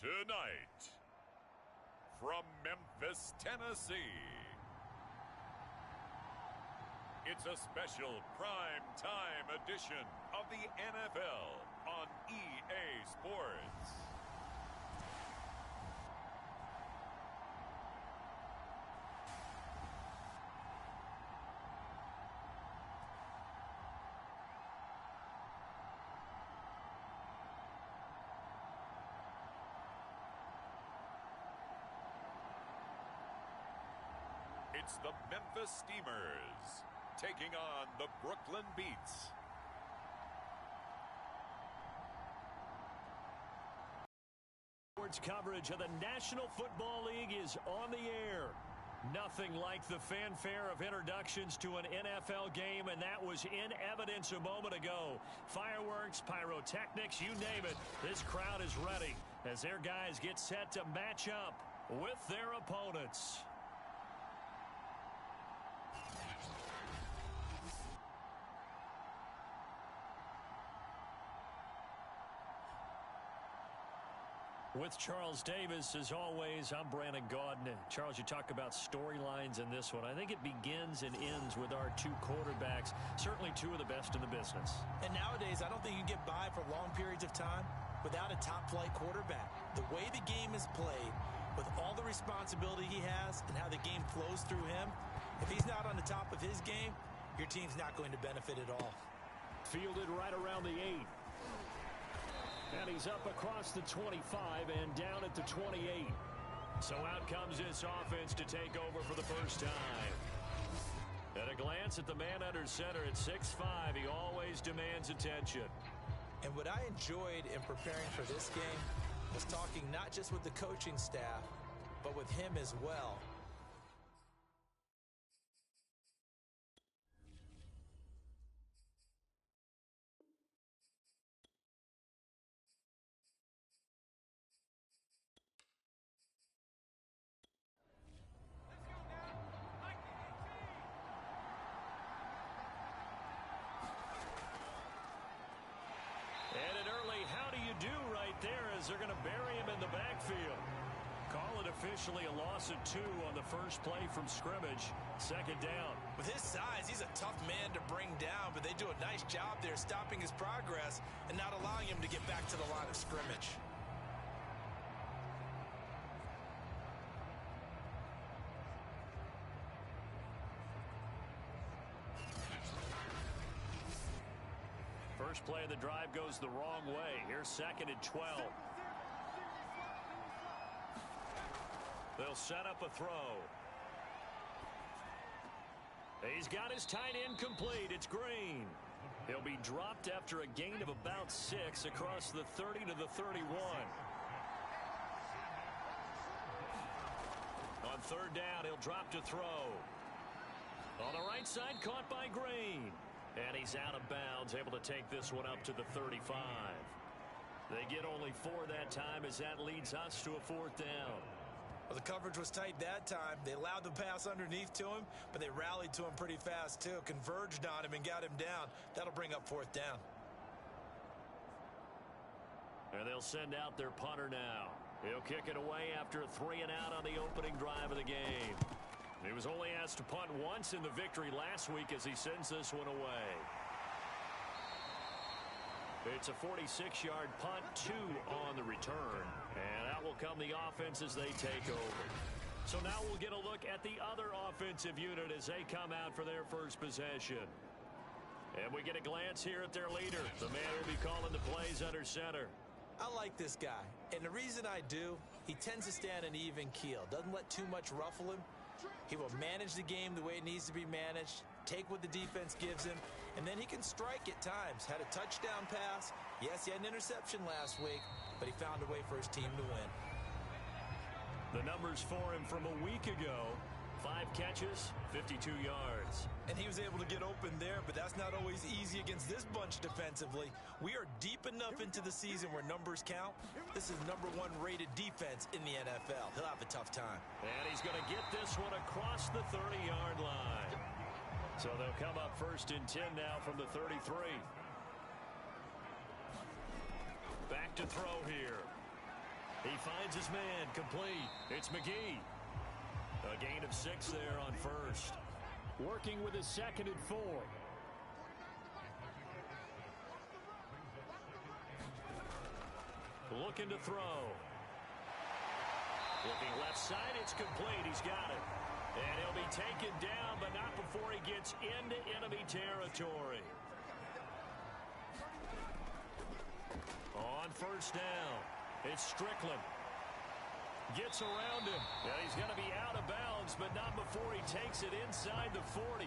Tonight, from Memphis, Tennessee, it's a special prime time edition of the NFL on EA Sports. It's the Memphis Steamers taking on the Brooklyn Beats. Sports coverage of the National Football League is on the air. Nothing like the fanfare of introductions to an NFL game, and that was in evidence a moment ago. Fireworks, pyrotechnics, you name it. This crowd is ready as their guys get set to match up with their opponents. With Charles Davis, as always, I'm Brandon Gaudin. Charles, you talk about storylines in this one. I think it begins and ends with our two quarterbacks, certainly two of the best in the business. And nowadays, I don't think you can get by for long periods of time without a top-flight quarterback. The way the game is played, with all the responsibility he has and how the game flows through him, if he's not on the top of his game, your team's not going to benefit at all. Fielded right around the 8. And he's up across the 25 and down at the 28. So out comes this offense to take over for the first time. At a glance at the man under center at 6'5", he always demands attention. And what I enjoyed in preparing for this game was talking not just with the coaching staff, but with him as well. They're going to bury him in the backfield. Call it officially a loss of 2 on the first play from scrimmage. Second down. With his size, he's a tough man to bring down, but they do a nice job there stopping his progress and not allowing him to get back to the line of scrimmage. First play of the drive goes the wrong way. Here's second and 12. They'll set up a throw. He's got his tight end complete. It's Green. He'll be dropped after a gain of about 6 across the 30 to the 31. On third down, he'll drop to throw. On the right side, caught by Green. And he's out of bounds, able to take this one up to the 35. They get only 4 that time as that leads us to a fourth down. Well, the coverage was tight that time. They allowed the pass underneath to him, but they rallied to him pretty fast, too. Converged on him and got him down. That'll bring up fourth down. And they'll send out their punter now. He'll kick it away after a 3 and out on the opening drive of the game. He was only asked to punt once in the victory last week as he sends this one away. It's a 46-yard punt, 2 on the return. And out will come the offense as they take over. So now we'll get a look at the other offensive unit as they come out for their first possession. And we get a glance here at their leader, the man who'll be calling the plays under center. I like this guy. And the reason I do, he tends to stand an even keel. Doesn't let too much ruffle him. He will manage the game the way it needs to be managed, take what the defense gives him, and then he can strike at times. Had a touchdown pass. Yes, he had an interception last week, but he found a way for his team to win. The numbers for him from a week ago, 5 catches, 52 yards. And he was able to get open there, but that's not always easy against this bunch defensively. We are deep enough into the season where numbers count. This is #1 rated defense in the NFL. He'll have a tough time. And he's going to get this one across the 30-yard line. So they'll come up first and 10 now from the 33. Back to throw here. He finds his man, complete. It's McGee. A gain of 6 there on first. Working with his 2nd and 4. Looking to throw. Looking left side, it's complete. He's got it. And he'll be taken down, but not before he gets into enemy territory. On first down, it's Strickland. Gets around him. And he's going to be out of bounds, but not before he takes it inside the 40.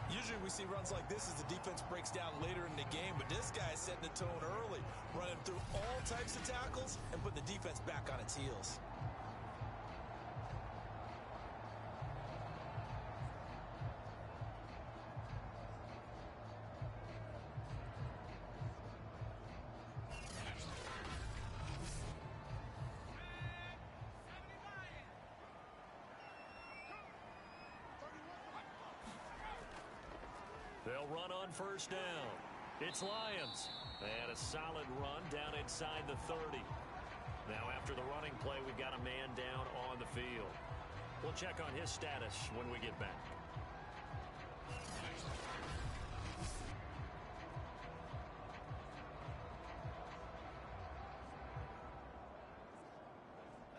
Usually we see runs like this as the defense breaks down later in the game, but this guy is setting the tone early, running through all types of tackles and putting the defense back on its heels. They'll run on first down. It's Lions. And a solid run down inside the 30. Now after the running play, we've got a man down on the field. We'll check on his status when we get back.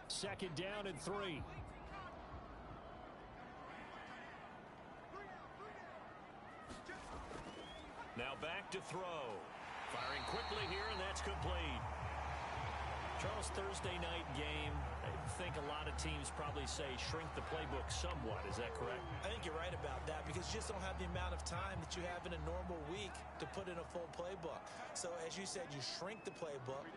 Second down and 3. Now back to throw. Firing quickly here, and that's complete. Charles, Thursday night game, I think a lot of teams probably say shrink the playbook somewhat. Is that correct? I think you're right about that because you just don't have the amount of time that you have in a normal week to put in a full playbook. So as you said, you shrink the playbook,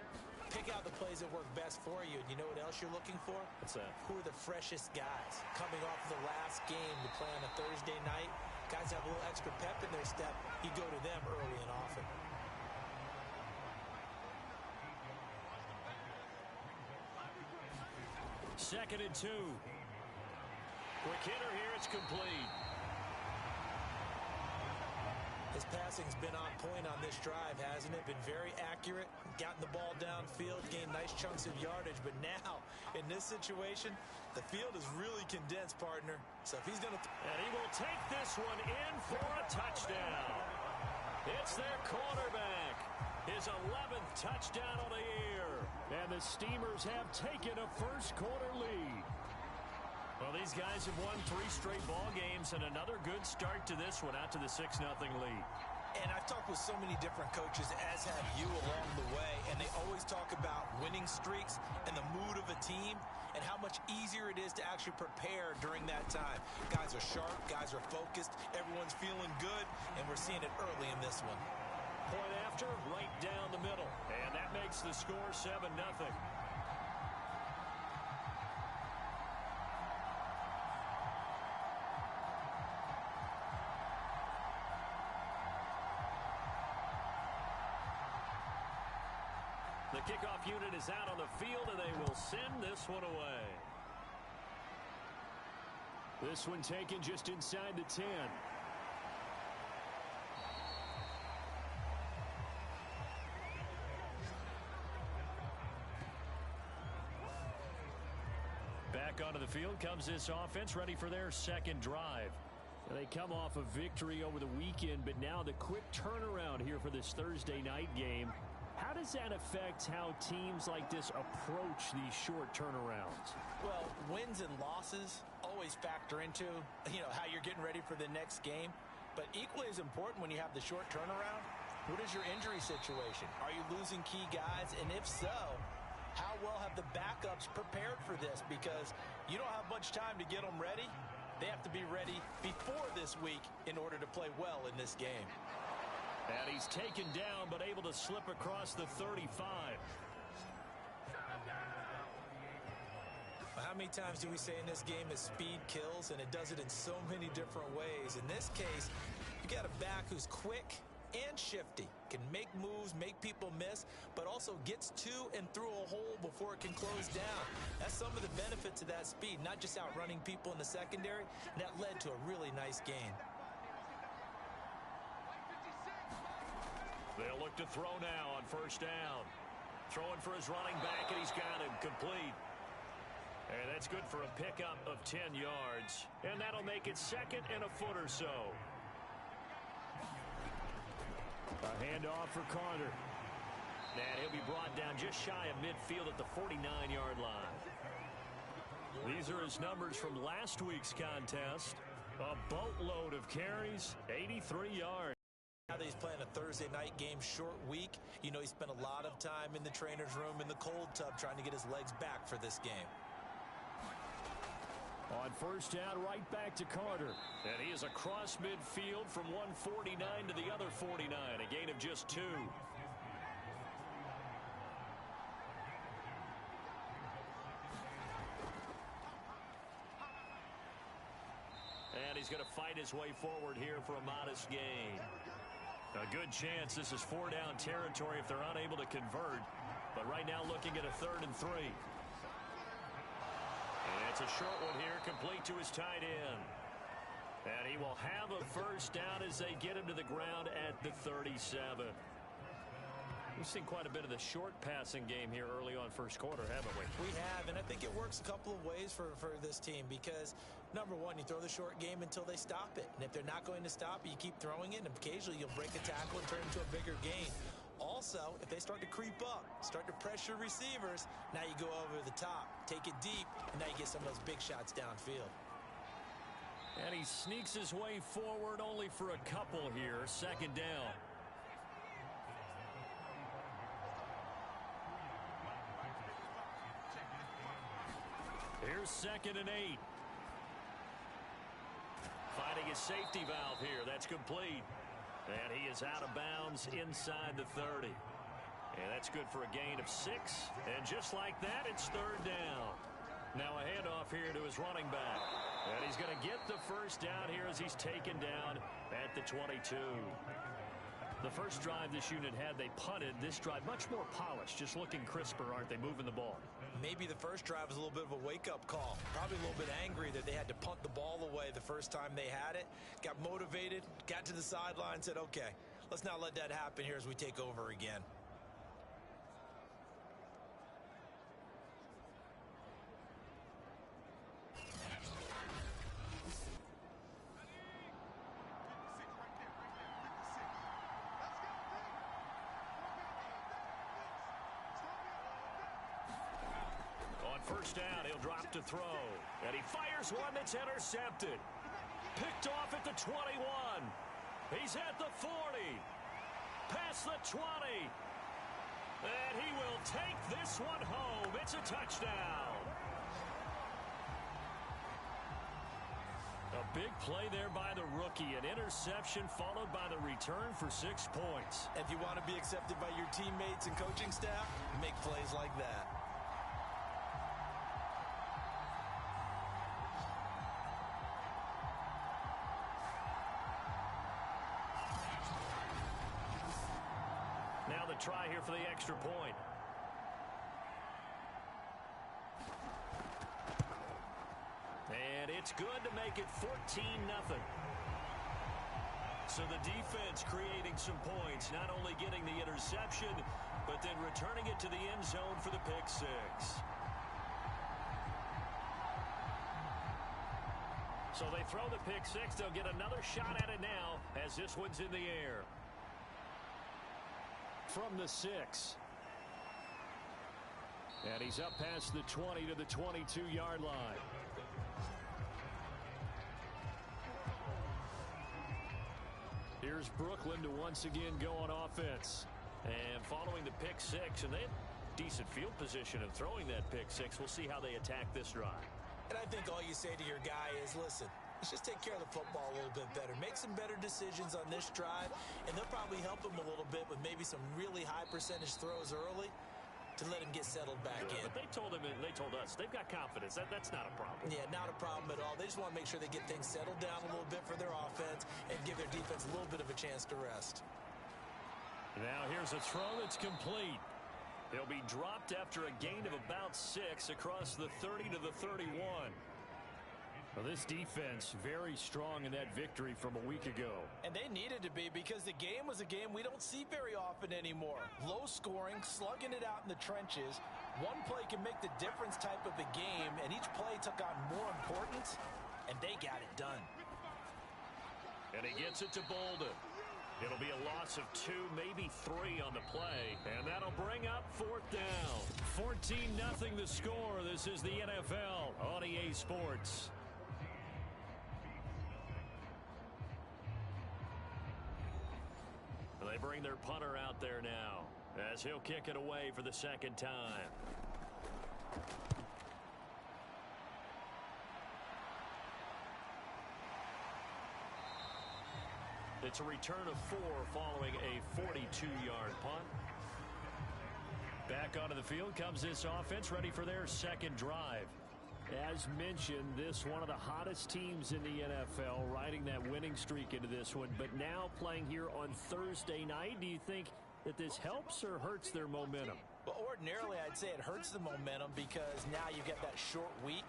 pick out the plays that work best for you. And you know what else you're looking for? What's that? Who are the freshest guys coming off the last game to play on a Thursday night? Guys have a little extra pep in their step. You go to them early and often. Second and 2. Quick hitter here. It's complete. His passing's been on point on this drive, hasn't it? Been very accurate, gotten the ball downfield, gained nice chunks of yardage. But now, in this situation, the field is really condensed, partner. So if he's going to... And he will take this one in for a touchdown. It's their quarterback. His 11th touchdown of the year. And the Steamers have taken a first-quarter lead. Well, these guys have won 3 straight ball games and another good start to this one out to the 6-0 lead. And I've talked with so many different coaches, as have you along the way, and they always talk about winning streaks and the mood of a team and how much easier it is to actually prepare during that time. Guys are sharp, guys are focused, everyone's feeling good, and we're seeing it early in this one. Point after, right down the middle, and that makes the score 7-0. The kickoff unit is out on the field, and they will send this one away. This one taken just inside the 10. Back onto the field comes this offense, ready for their second drive. They come off a victory over the weekend, but now the quick turnaround here for this Thursday night game. How does that affect how teams like this approach these short turnarounds? Well, wins and losses always factor into, how you're getting ready for the next game. But equally as important when you have the short turnaround, what is your injury situation? Are you losing key guys? And if so, how well have the backups prepared for this? Because you don't have much time to get them ready. They have to be ready before this week in order to play well in this game. And he's taken down, but able to slip across the 35. How many times do we say in this game is speed kills, and it does it in so many different ways. In this case, you got a back who's quick and shifty, can make moves, make people miss, but also gets to and through a hole before it can close down. That's some of the benefits of that speed, not just outrunning people in the secondary, and that led to a really nice gain. They'll look to throw now on first down. Throwing for his running back, and he's got him complete. And that's good for a pickup of 10 yards. And that'll make it second and a foot or so. A handoff for Carter. And he'll be brought down just shy of midfield at the 49-yard line. These are his numbers from last week's contest. A boatload of carries, 83 yards. Now that he's playing a Thursday night game, short week, you know he spent a lot of time in the trainer's room in the cold tub trying to get his legs back for this game. On first down, right back to Carter. And he is across midfield from 149 to the other 49. A gain of just 2. And he's going to fight his way forward here for a modest gain. A good chance this is 4-down territory if they're unable to convert. But right now looking at a 3rd and 3. And it's a short one here, complete to his tight end. And he will have a first down as they get him to the ground at the 37. We've seen quite a bit of the short passing game here early on first quarter, haven't we? We have, and I think it works a couple of ways for this team because, number one, you throw the short game until they stop it. And if they're not going to stop it, you keep throwing it, and occasionally you'll break a tackle and turn it into a bigger gain. Also, if they start to creep up, start to pressure receivers, now you go over the top, take it deep, and now you get some of those big shots downfield. And he sneaks his way forward only for a couple here, 2nd down. Here's 2nd and 8. Finding his safety valve here. That's complete. And he is out of bounds inside the 30. And that's good for a gain of 6. And just like that, it's 3rd down. Now a handoff here to his running back. And he's going to get the first down here as he's taken down at the 22. The first drive this unit had, they punted. This drive, much more polished, just looking crisper, aren't they, moving the ball? Maybe the first drive was a little bit of a wake-up call. Probably a little bit angry that they had to punt the ball away the first time they had it. Got motivated, got to the sideline, said, okay, let's not let that happen here as we take over again. First down, he'll drop to throw. And he fires one that's intercepted. Picked off at the 21. He's at the 40. Past the 20. And he will take this one home. It's a touchdown. A big play there by the rookie. An interception followed by the return for 6 points. If you want to be accepted by your teammates and coaching staff, make plays like that. Now the try here for the extra point. And it's good to make it 14-0. So the defense creating some points, not only getting the interception, but then returning it to the end zone for the pick 6. So they throw the pick 6. They'll get another shot at it now as this one's in the air. From the 6. And he's up past the 20 to the 22-yard line. Here's Brooklyn to once again go on offense. And following the pick 6, and they have decent field position of throwing that pick 6. We'll see how they attack this drive. And I think all you say to your guy is, listen, let's just take care of the football a little bit better. Make some better decisions on this drive, and they'll probably help him a little bit with maybe some really high percentage throws early to let him get settled back in. But they told us they've got confidence. That's not a problem. Yeah, not a problem at all. They just want to make sure they get things settled down a little bit for their offense and give their defense a little bit of a chance to rest. Now here's a throw that's complete. He'll be dropped after a gain of about 6 across the 30 to the 31. Well, this defense very strong in that victory from a week ago. And they needed to be, because the game was a game we don't see very often anymore. Low scoring, slugging it out in the trenches. One play can make the difference type of a game, and each play took on more importance, and they got it done. And he gets it to Bolden. It'll be a loss of 2, maybe 3 on the play, and that'll bring up 4th down. 14-0 the score. This is the NFL on EA Sports. They bring their punter out there now as he'll kick it away for the second time. It's a return of 4 following a 42-yard punt. Back onto the field comes this offense, ready for their second drive. As mentioned, this one of the hottest teams in the NFL, riding that winning streak into this one, but now playing here on Thursday night. Do you think that this helps or hurts their momentum? Well, ordinarily, I'd say it hurts the momentum because now you get that short week.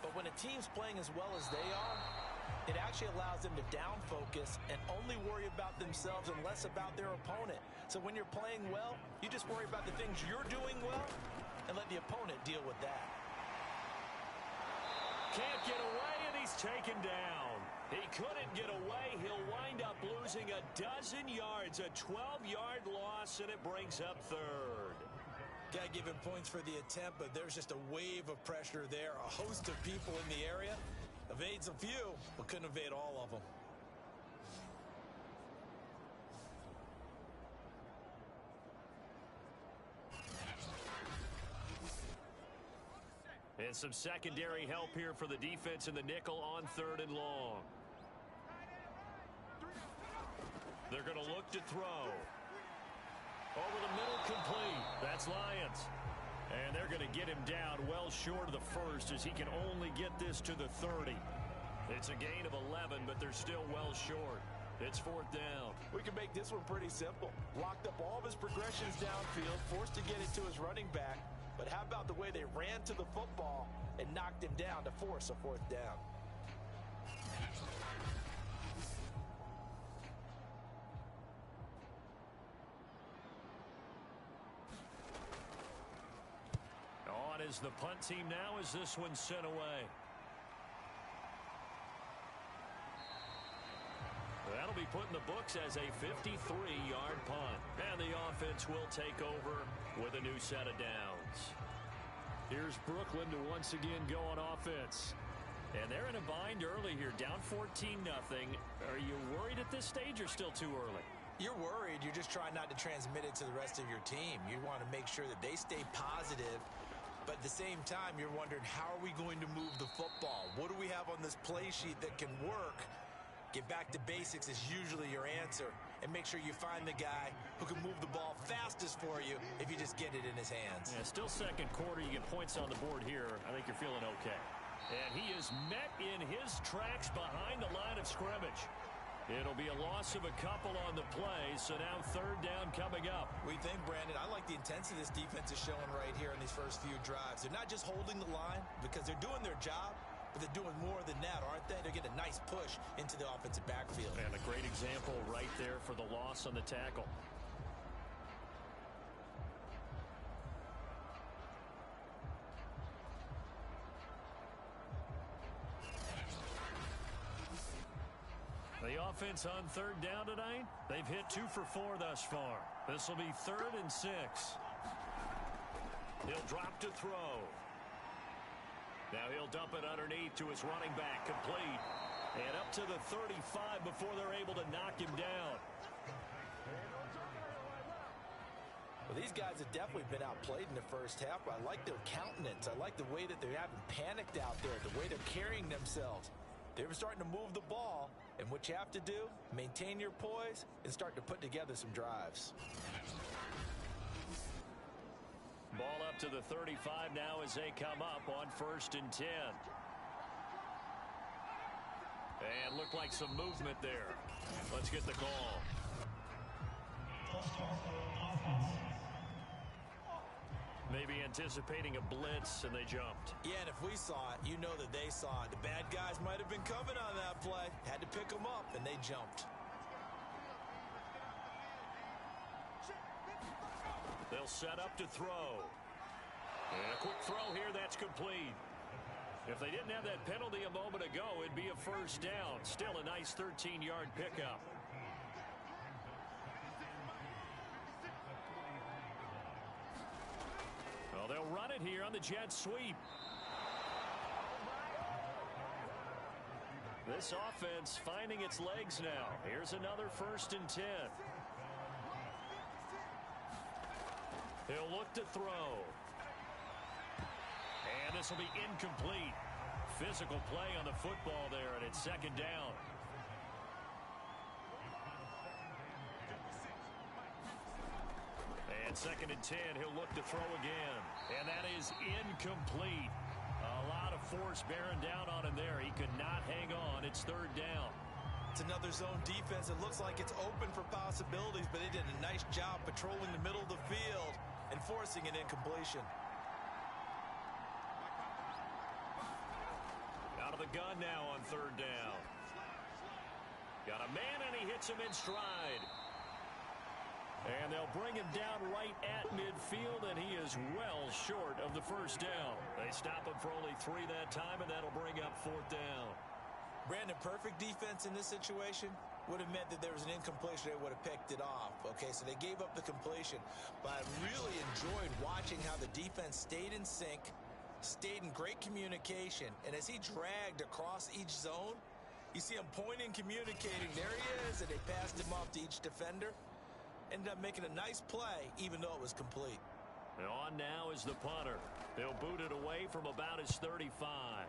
But when a team's playing as well as they are, it actually allows them to down focus and only worry about themselves and less about their opponent. So when you're playing well, you just worry about the things you're doing well and let the opponent deal with that. Can't get away, and he's taken down. He couldn't get away. He'll wind up losing a dozen yards, a 12-yard loss, and it brings up 3rd. Got to give him points for the attempt, but there's just a wave of pressure there. A host of people in the area. Evades a few, but couldn't evade all of them. And some secondary help here for the defense in the nickel on 3rd and long. They're going to look to throw. Over the middle, complete. That's Lions. And they're going to get him down well short of the 1st as he can only get this to the 30. It's a gain of 11, but they're still well short. It's 4th down. We can make this one pretty simple. Locked up all of his progressions downfield, forced to get it to his running back. But how about the way they ran to the football and knocked him down to force a 4th down? On is the punt team now as this one's sent away. That'll be put in the books as a 53-yard punt. And the offense will take over with a new set of downs. Here's Brooklyn to once again go on offense. And they're in a bind early here, down 14-0. Are you worried at this stage or still too early? You're worried. You're just trying not to transmit it to the rest of your team. You want to make sure that they stay positive. But at the same time, you're wondering, how are we going to move the football? What do we have on this play sheet that can work? Get back to basics is usually your answer. And make sure you find the guy who can move the ball fastest for you if you just get it in his hands. Yeah, still second quarter. You get points on the board here. I think you're feeling okay. And he is met in his tracks behind the line of scrimmage. It'll be a loss of a couple on the play, so now 3rd down coming up. We think, Brandon, I like the intensity this defense is showing right here in these first few drives. They're not just holding the line because they're doing their job, but they're doing more than that, aren't they? They're getting a nice push into the offensive backfield. And a great example right there for the loss on the tackle. The offense on 3rd down tonight, they've hit 2 for 4 thus far. This will be 3rd and 6. He'll drop to throw. Now he'll dump it underneath to his running back, complete. And up to the 35 before they're able to knock him down. Well, these guys have definitely been outplayed in the first half, but I like their countenance. I like the way that they haven't panicked out there, the way they're carrying themselves. They're starting to move the ball, and what you have to do, maintain your poise and start to put together some drives. Ball up to the 35 now as they come up on 1st and 10. And looked like some movement there. Let's get the call. Maybe anticipating a blitz, and they jumped. Yeah, and if we saw it, you know that they saw it. The bad guys might have been coming on that play. Had to pick them up, and they jumped. They'll set up to throw. And a quick throw here, that's complete. If they didn't have that penalty a moment ago, it'd be a first down. Still a nice 13-yard pickup. Well, they'll run it here on the jet sweep. This offense finding its legs now. Here's another 1st and 10. He'll look to throw. And this will be incomplete. Physical play on the football there, and it's 2nd down. And 2nd and 10, he'll look to throw again. And that is incomplete. A lot of force bearing down on him there. He could not hang on. It's 3rd down. It's another zone defense. It looks like it's open for possibilities, but they did a nice job patrolling the middle of the field and forcing an incompletion. Out of the gun now on 3rd down. Got a man, and he hits him in stride. And they'll bring him down right at midfield, and he is well short of the 1st down. They stop him for only 3 that time, and that'll bring up 4th down. Brandon, perfect defense in this situation would have meant that there was an incompletion. They would have picked it off. Okay, so they gave up the completion. But I really enjoyed watching how the defense stayed in sync, stayed in great communication, and as he dragged across each zone, you see him pointing, communicating. There he is, and they passed him off to each defender. Ended up making a nice play, even though it was complete. And on now is the punter. They'll boot it away from about his 35.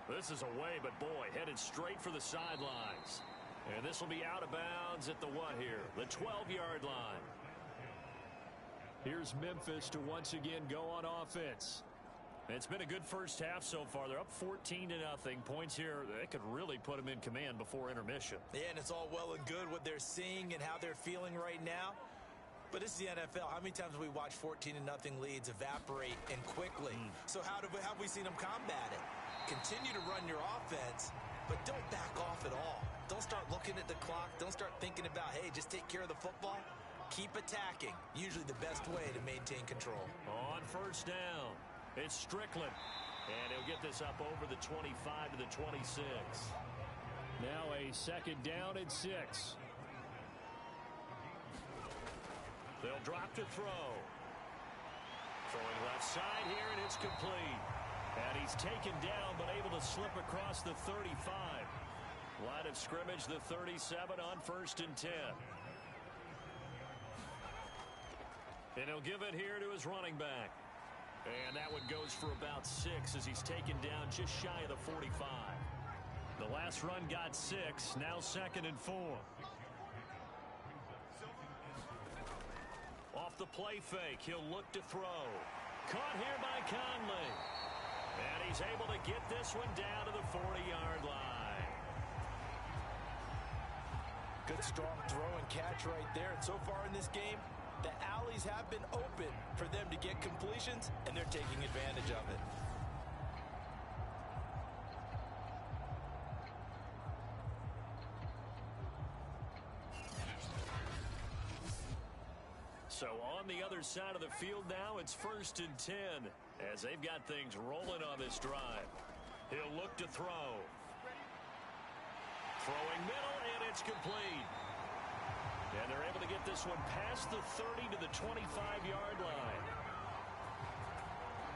This is away, but boy, headed straight for the sidelines. And this will be out of bounds at the what here? The 12-yard line. Here's Memphis to once again go on offense. It's been a good first half so far. They're up 14-0. Points here, they could really put them in command before intermission. Yeah, and it's all well and good what they're seeing and how they're feeling right now. But this is the NFL. How many times have we watched 14-0 leads evaporate and quickly? So how have we seen them combat it? Continue to run your offense, but don't back off at all. Don't start looking at the clock. Don't start thinking about, hey, just take care of the football. Keep attacking. Usually the best way to maintain control. On 1st down, it's Strickland. And he'll get this up over the 25 to the 26. Now a 2nd down and 6. They'll drop to throw. Throwing left side here, and it's complete. And he's taken down, but able to slip across the 35. Line of scrimmage, the 37 on 1st and 10. And he'll give it here to his running back. And that one goes for about 6 as he's taken down just shy of the 45. The last run got 6, now 2nd and 4. Off the play fake, he'll look to throw. Caught here by Conley. And he's able to get this one down to the 40-yard line. Good strong throw and catch right there. And so far in this game, the alleys have been open for them to get completions, and they're taking advantage of it. So on the other side of the field now, it's 1st and 10 as they've got things rolling on this drive. He'll look to throw. Throwing middle, and it's complete. And they're able to get this one past the 30 to the 25-yard line.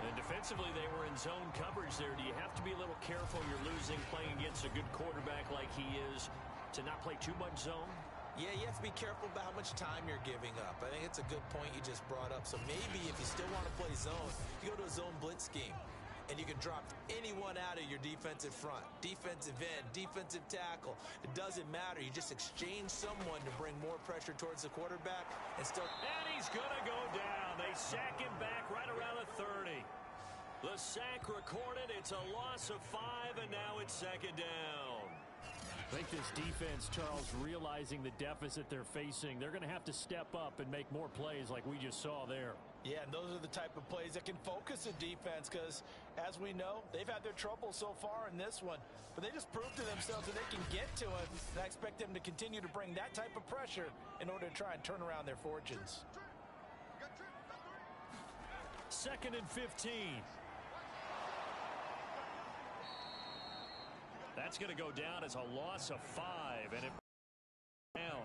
And defensively, they were in zone coverage there. Do you have to be a little careful? You're losing playing against a good quarterback like he is to not play too much zone? Yeah, you have to be careful about how much time you're giving up. I think it's a good point you just brought up. So maybe if you still want to play zone, you go to a zone blitz scheme. And you can drop anyone out of your defensive front. Defensive end, defensive tackle. It doesn't matter. You just exchange someone to bring more pressure towards the quarterback and still. And he's going to go down. They sack him back right around the 30. The sack recorded. It's a loss of 5, and now it's 2nd down. I think this defense, Charles, realizing the deficit they're facing, they're going to have to step up and make more plays like we just saw there. Yeah, and those are the type of plays that can focus a defense because, as we know, they've had their trouble so far in this one. But they just proved to themselves that they can get to it, and I expect them to continue to bring that type of pressure in order to try and turn around their fortunes. 2nd and 15. That's going to go down as a loss of 5, and it down.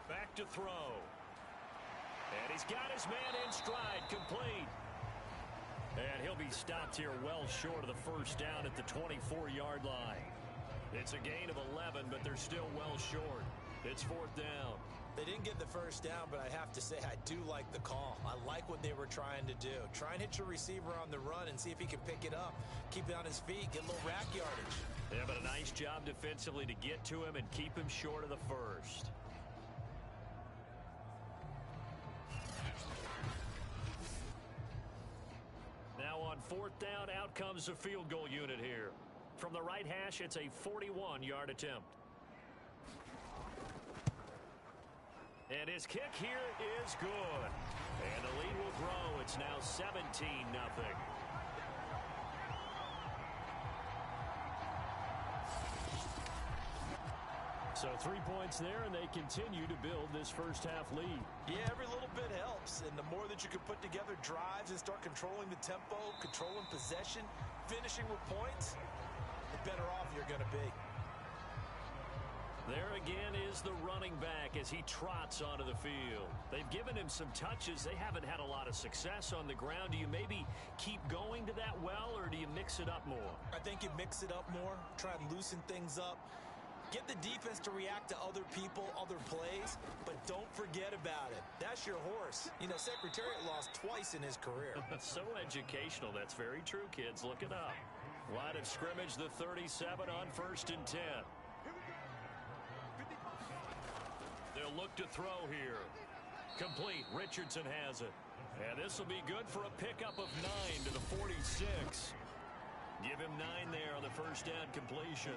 Back to throw. And he's got his man in stride, complete. And he'll be stopped here well short of the first down at the 24-yard line. It's a gain of 11, but they're still well short. It's 4th down. They didn't get the first down, but I have to say I do like the call. I like what they were trying to do. Try and hit your receiver on the run and see if he can pick it up. Keep it on his feet, get a little rack yardage. Yeah, but a nice job defensively to get to him and keep him short of the first. Now on 4th down, out comes the field goal unit here. From the right hash, it's a 41-yard attempt. And his kick here is good. And the lead will grow. It's now 17-0. So 3 points there, and they continue to build this first half lead. Yeah, every little bit helps, and the more that you can put together drives and start controlling the tempo, controlling possession, finishing with points, the better off you're going to be. There again is the running back as he trots onto the field. They've given him some touches. They haven't had a lot of success on the ground. Do you maybe keep going to that well, or do you mix it up more? I think you mix it up more, try and loosen things up. Get the defense to react to other people, other plays, but don't forget about it. That's your horse. You know, Secretariat lost twice in his career. So educational. That's very true, kids. Look it up. Line of scrimmage, the 37 on 1st and 10. They'll look to throw here. Complete. Richardson has it. And this will be good for a pickup of 9 to the 46. Give him 9 there on the first down completion.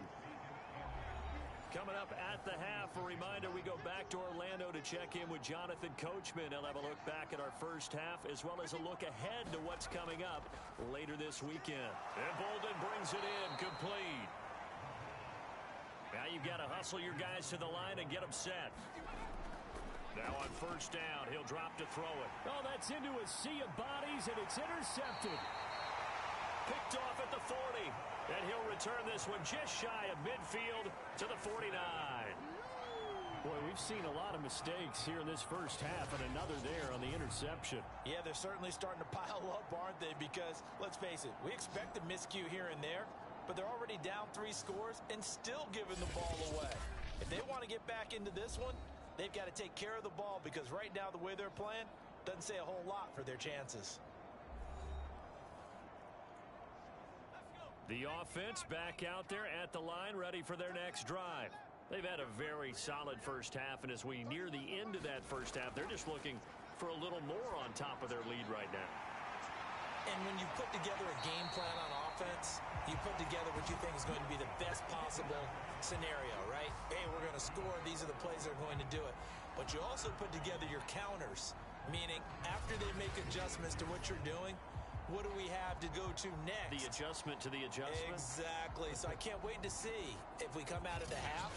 Coming up at the half, a reminder, we go back to Orlando to check in with Jonathan Coachman. He'll have a look back at our first half as well as a look ahead to what's coming up later this weekend. And Bolden brings it in, complete. Now you've got to hustle your guys to the line and get them set. Now on first down, he'll drop to throw it. Oh, that's into a sea of bodies, and it's intercepted. Picked off at the 40. And he'll return this one just shy of midfield to the 49. Boy, we've seen a lot of mistakes here in this first half, and another there on the interception. Yeah, they're certainly starting to pile up, aren't they? Because, let's face it, we expect a miscue here and there, but they're already down 3 scores and still giving the ball away. If they want to get back into this one, they've got to take care of the ball, because right now the way they're playing doesn't say a whole lot for their chances. The offense back out there at the line, ready for their next drive. They've had a very solid first half, and as we near the end of that first half, they're just looking for a little more on top of their lead right now. And when you put together a game plan on offense, you put together what you think is going to be the best possible scenario, right? Hey, we're going to score. These are the plays that are going to do it. But you also put together your counters, meaning after they make adjustments to what you're doing, what do we have to go to next? The adjustment to the adjustment? Exactly. So I can't wait to see if we come out of the half,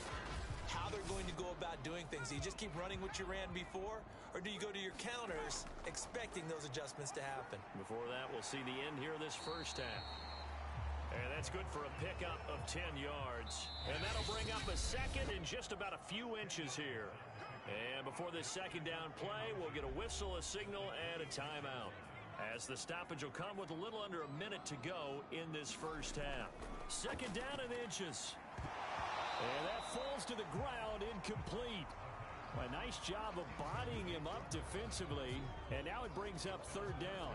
how they're going to go about doing things. Do you just keep running what you ran before, or do you go to your counters expecting those adjustments to happen? Before that, we'll see the end here of this first half. And that's good for a pickup of 10 yards. And that'll bring up a second in just about a few inches here. And before this second down play, we'll get a whistle, a signal, and a timeout, as the stoppage will come with a little under a minute to go in this first half. Second down and inches. And that falls to the ground, incomplete. A nice job of bodying him up defensively, and now it brings up third down.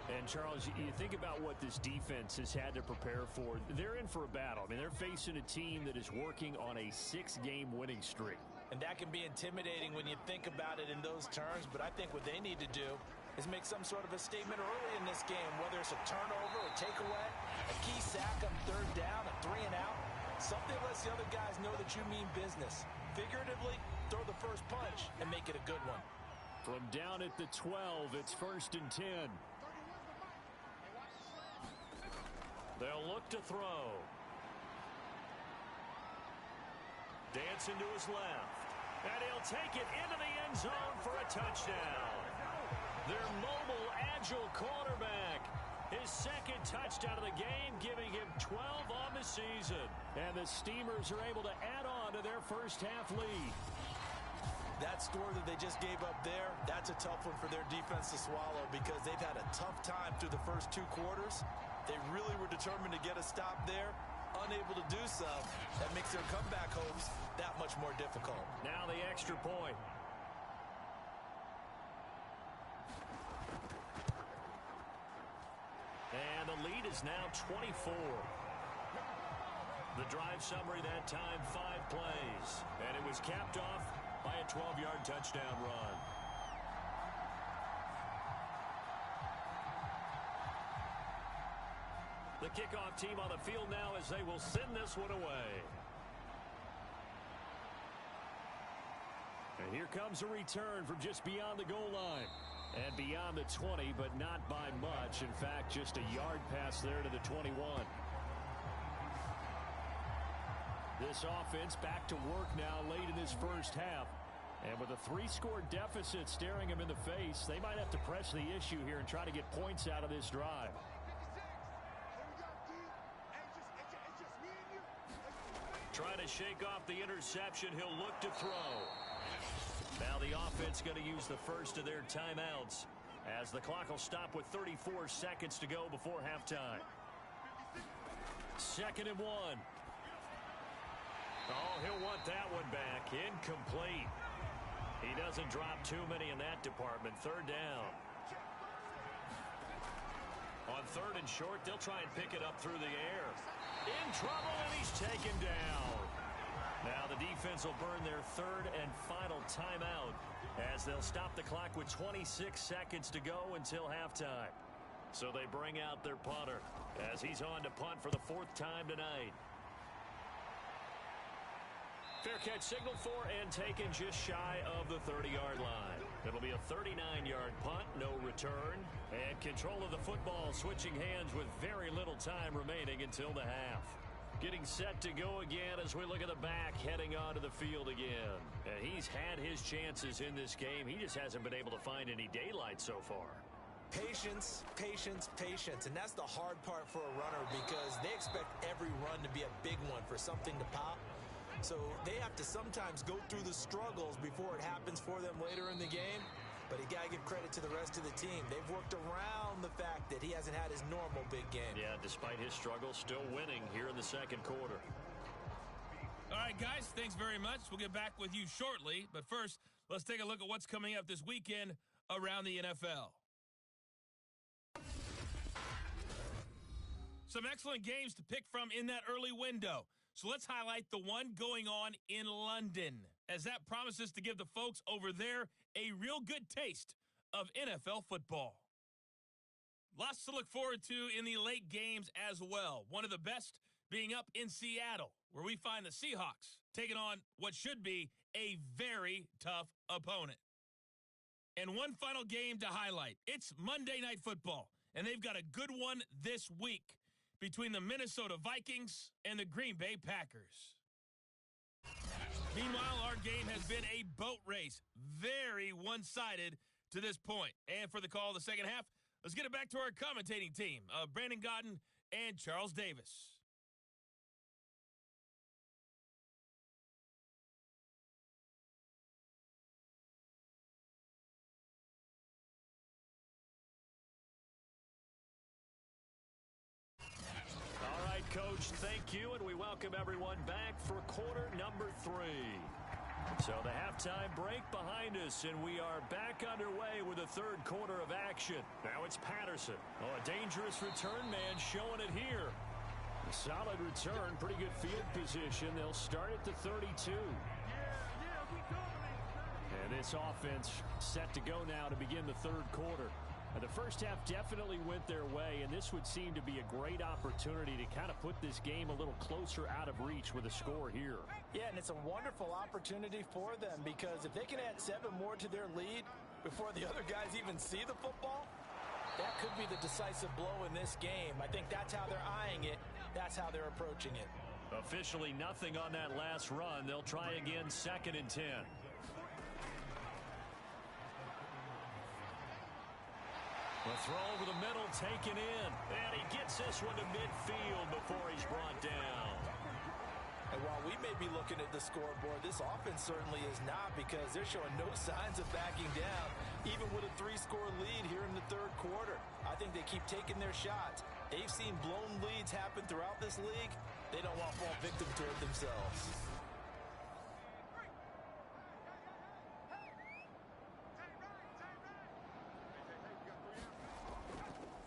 And, Charles, you think about what this defense has had to prepare for. They're in for a battle. I mean, they're facing a team that is working on a 6-game winning streak. And that can be intimidating when you think about it in those terms, but I think what they need to do is make some sort of a statement early in this game, whether it's a turnover, a takeaway, a key sack on third down, a 3-and-out. Something lets the other guys know that you mean business. Figuratively, throw the first punch and make it a good one. From down at the 12, it's 1st and 10. They'll look to throw. Dancing to his left. And he'll take it into the end zone for a touchdown. Their mobile, agile quarterback. His second touchdown of the game, giving him 12 on the season. And the Steamers are able to add on to their first-half lead. That score that they just gave up there, that's a tough one for their defense to swallow because they've had a tough time through the first 2 quarters. They really were determined to get a stop there. Unable to do so. That makes their comeback hopes that much more difficult. Now the extra point. And the lead is now 24. The drive summary that time, 5 plays. And it was capped off by a 12-yard touchdown run. The kickoff team on the field now as they will send this one away. And here comes a return from just beyond the goal line. And beyond the 20, but not by much. In fact, just a yard pass there to the 21. This offense back to work now late in this first half. And with a 3-score deficit staring them in the face, they might have to press the issue here and try to get points out of this drive. Trying to shake off the interception. He'll look to throw. Now the offense going to use the first of their timeouts as the clock will stop with 34 seconds to go before halftime. 2nd and 1. Oh, he'll want that one back. Incomplete. He doesn't drop too many in that department. 3rd down. On 3rd and short, they'll try and pick it up through the air. In trouble, and he's taken down. Now the defense will burn their 3rd and final timeout as they'll stop the clock with 26 seconds to go until halftime. So they bring out their punter as he's on to punt for the 4th time tonight. Fair catch signal for and taken just shy of the 30-yard line. It'll be a 39-yard punt, no return. And control of the football switching hands with very little time remaining until the half. Getting set to go again as we look at the back heading onto the field again. And he's had his chances in this game. He just hasn't been able to find any daylight so far. Patience, patience, patience. And that's the hard part for a runner because they expect every run to be a big one for something to pop. So they have to sometimes go through the struggles before it happens for them later in the game. But you got to give credit to the rest of the team. They've worked around the fact that he hasn't had his normal big game. Yeah, despite his struggles, still winning here in the 2nd quarter. All right, guys, thanks very much. We'll get back with you shortly. But first, let's take a look at what's coming up this weekend around the NFL. Some excellent games to pick from in that early window. So let's highlight the one going on in London, as that promises to give the folks over there a real good taste of NFL football. Lots to look forward to in the late games as well. One of the best being up in Seattle, where we find the Seahawks taking on what should be a very tough opponent. And one final game to highlight. It's Monday Night Football, and they've got a good one this week between the Minnesota Vikings and the Green Bay Packers. Meanwhile, our game has been a boat race, very one-sided to this point. And for the call of the second half, let's get it back to our commentating team of Brandon Godden and Charles Davis. Coach, Coach. Thank you, and we welcome everyone back for quarter number 3. So the halftime break behind us, and we are back underway with the third quarter of action. Now it's Patterson. Oh, a dangerous return man showing it here. A solid return, pretty good field position. They'll start at the 32. And this offense set to go now to begin the third quarter. The first half definitely went their way, and this would seem to be a great opportunity to kind of put this game a little closer out of reach with a score here. Yeah, and it's a wonderful opportunity for them because if they can add 7 more to their lead before the other guys even see the football, that could be the decisive blow in this game. I think that's how they're eyeing it. That's how they're approaching it. Officially nothing on that last run. They'll try again, 2nd and 10. The throw over the middle, taken in. And he gets this one to midfield before he's brought down. And while we may be looking at the scoreboard, this offense certainly is not because they're showing no signs of backing down, even with a 3-score lead here in the third quarter. I think they keep taking their shots. They've seen blown leads happen throughout this league. They don't want to fall victim to it themselves.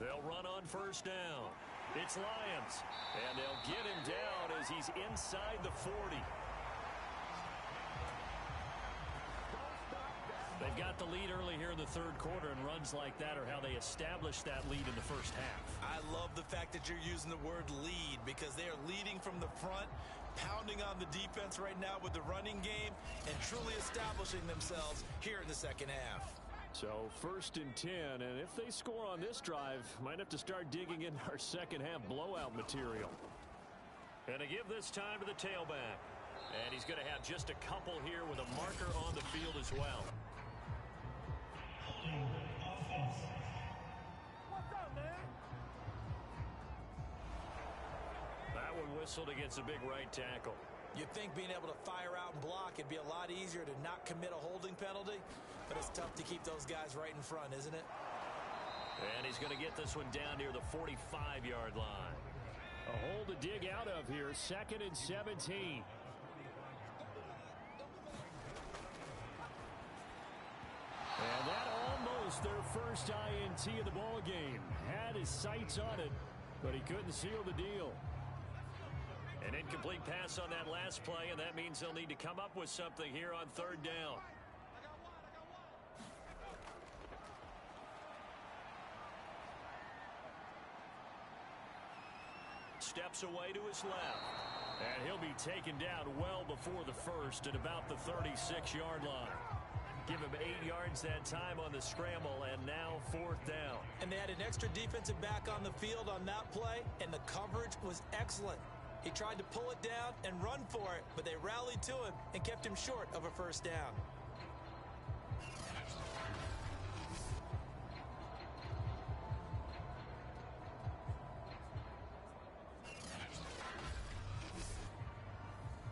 They'll run on first down. It's Lions. And they'll get him down as he's inside the 40. They've got the lead early here in the third quarter, and runs like that are how they establish that lead in the first half. I love the fact that you're using the word lead because they are leading from the front, pounding on the defense right now with the running game, and truly establishing themselves here in the second half. So 1st and 10, and if they score on this drive, might have to start digging into our second half blowout material. And to give this time to the tailback. And he's going to have just a couple here with a marker on the field as well. What's up, man? That one whistled against a big right tackle. You'd think being able to fire out and block, it'd be a lot easier to not commit a holding penalty, but it's tough to keep those guys right in front, isn't it? And he's going to get this one down near the 45-yard line. A hole to dig out of here, 2nd and 17. And that almost their first INT of the ball game. Had his sights on it, but he couldn't seal the deal. An incomplete pass on that last play, and that means they'll need to come up with something here on 3rd down. Steps away to his left. And he'll be taken down well before the first at about the 36-yard line. Give him 8 yards that time on the scramble, and now 4th down. And they had an extra defensive back on the field on that play, and the coverage was excellent. He tried to pull it down and run for it, but they rallied to him and kept him short of a first down.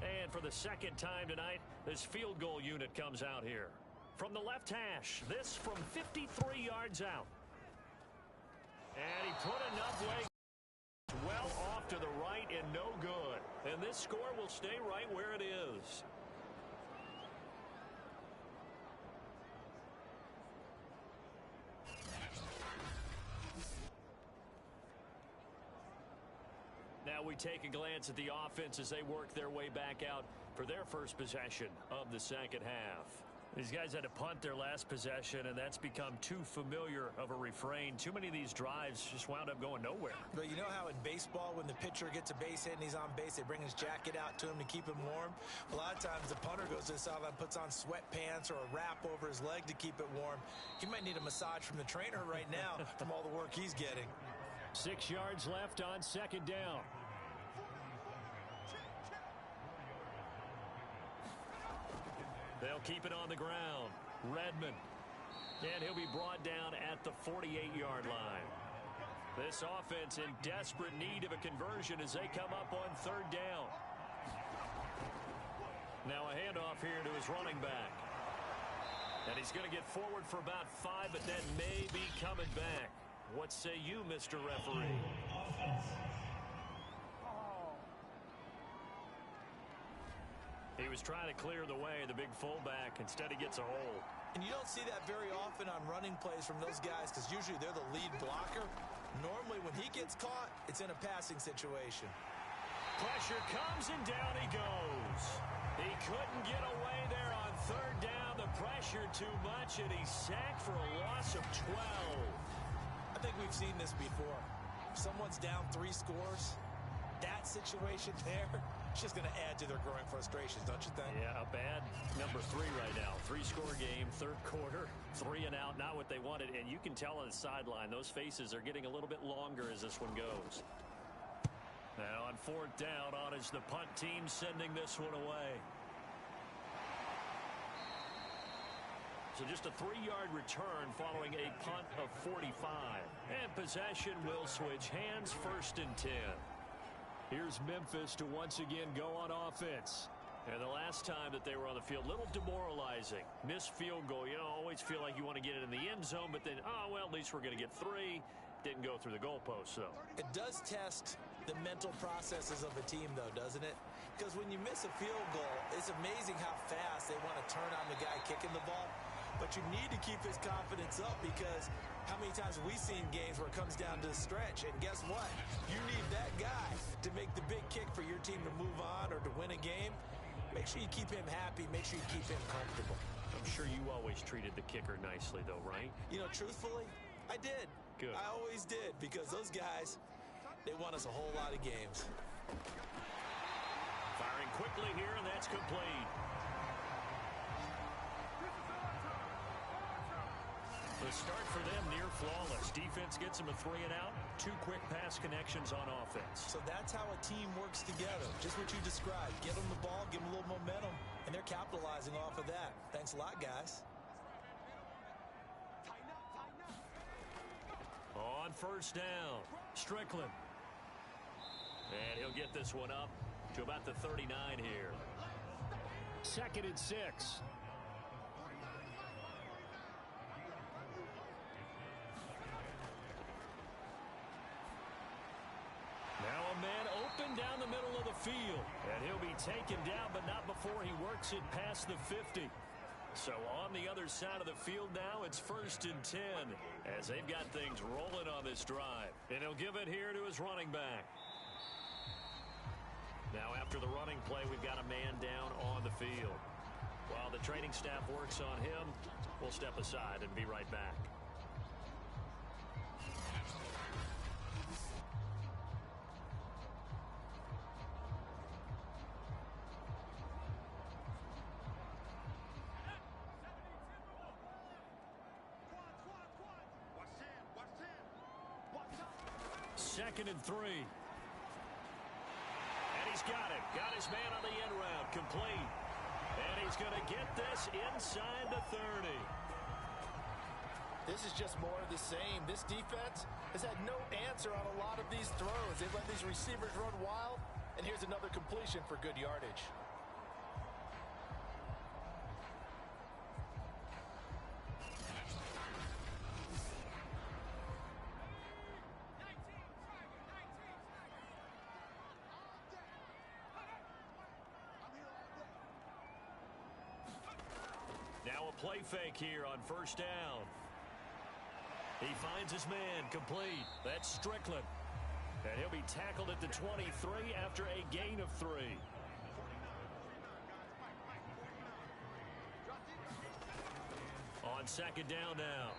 And for the second time tonight, this field goal unit comes out here. From the left hash, this from 53 yards out. And he put enough leg well off to the right and no good. And this score will stay right where it is. Now we take a glance at the offense as they work their way back out for their first possession of the second half. These guys had to punt their last possession, and that's become too familiar of a refrain. Too many of these drives just wound up going nowhere. But you know how in baseball, when the pitcher gets a base hit and he's on base, they bring his jacket out to him to keep him warm? A lot of times the punter goes to the sideline, puts on sweatpants or a wrap over his leg to keep it warm. He might need a massage from the trainer right now from all the work he's getting. 6 yards left on second down. They'll keep it on the ground. Redmond. And he'll be brought down at the 48-yard line. This offense in desperate need of a conversion as they come up on third down. Now a handoff here to his running back. And he's going to get forward for about 5, but then may be coming back. What say you, Mr. Referee? was trying to clear the way, the big fullback. Instead, he gets a hole. And you don't see that very often on running plays from those guys because usually they're the lead blocker. Normally, when he gets caught, it's in a passing situation. Pressure comes, and down he goes. He couldn't get away there on third down. The pressure too much, and he's sacked for a loss of 12. I think we've seen this before. If someone's down 3 scores, that situation there, it's just going to add to their growing frustrations, don't you think? Yeah, a bad number 3 right now. 3-score game, third quarter, 3 and out, not what they wanted. And you can tell on the sideline, those faces are getting a little bit longer as this one goes. Now on fourth down, on is the punt team sending this one away. So just a 3-yard return following a punt of 45. And possession will switch hands, 1st and 10. Here's Memphis to once again go on offense. And the last time that they were on the field, a little demoralizing. Missed field goal. You know, always feel like you want to get it in the end zone, but then, oh, well, at least we're going to get 3. Didn't go through the goalpost, though. It does test the mental processes of a team, though, doesn't it? Because when you miss a field goal, it's amazing how fast they want to turn on the guy kicking the ball. But you need to keep his confidence up because how many times have we seen games where it comes down to the stretch? And guess what? You need that guy to make the big kick for your team to move on or to win a game. Make sure you keep him happy. Make sure you keep him comfortable. I'm sure you always treated the kicker nicely, though, right? You know, truthfully, I did. Good. I always did because those guys, they won us a whole lot of games. Firing quickly here, and that's complete. The start for them near flawless. Defense gets them a 3 and out. 2 quick pass connections on offense. So that's how a team works together. Just what you described. Get them the ball, give them a little momentum, and they're capitalizing off of that. Thanks a lot, guys. On first down, Strickland. And he'll get this one up to about the 39 here. 2nd and 6. Now a man open down the middle of the field. And he'll be taken down, but not before he works it past the 50. So on the other side of the field now, it's 1st and 10 as they've got things rolling on this drive. And he'll give it here to his running back. Now after the running play, we've got a man down on the field. While the training staff works on him, we'll step aside and be right back. Second and 3. And he's got it. Got his man on the end route. Complete. And he's going to get this inside the 30. This is just more of the same. This defense has had no answer on a lot of these throws. They've let these receivers run wild. And here's another completion for good yardage. Play fake here on first down. He finds his man complete. That's Strickland. And he'll be tackled at the 23 after a gain of 3. On second down now,